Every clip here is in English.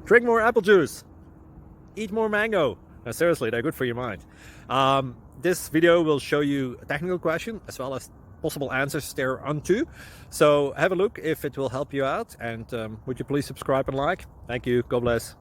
Drink more apple juice. Eat more mango. No, seriously, they're good for your mind. This video will show you a technical question as well as possible answers thereunto. So have a look if it will help you out, and would you please subscribe and like? Thank you. God bless.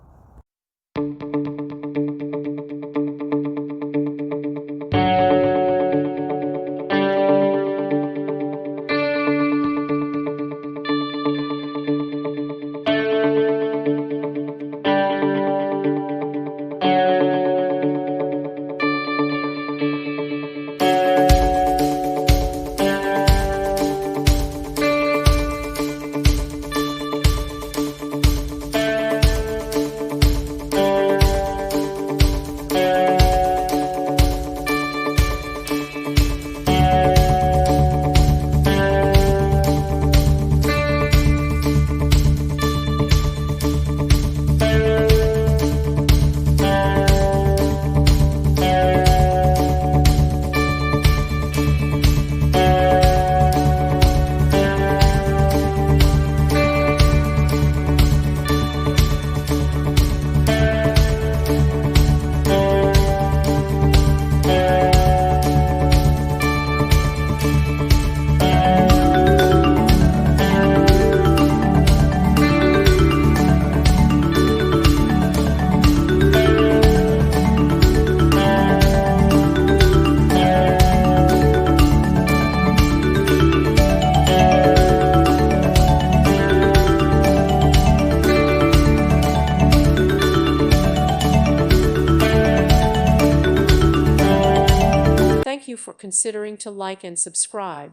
Thank you for considering to like and subscribe.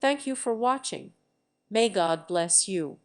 Thank you for watching. May God bless you.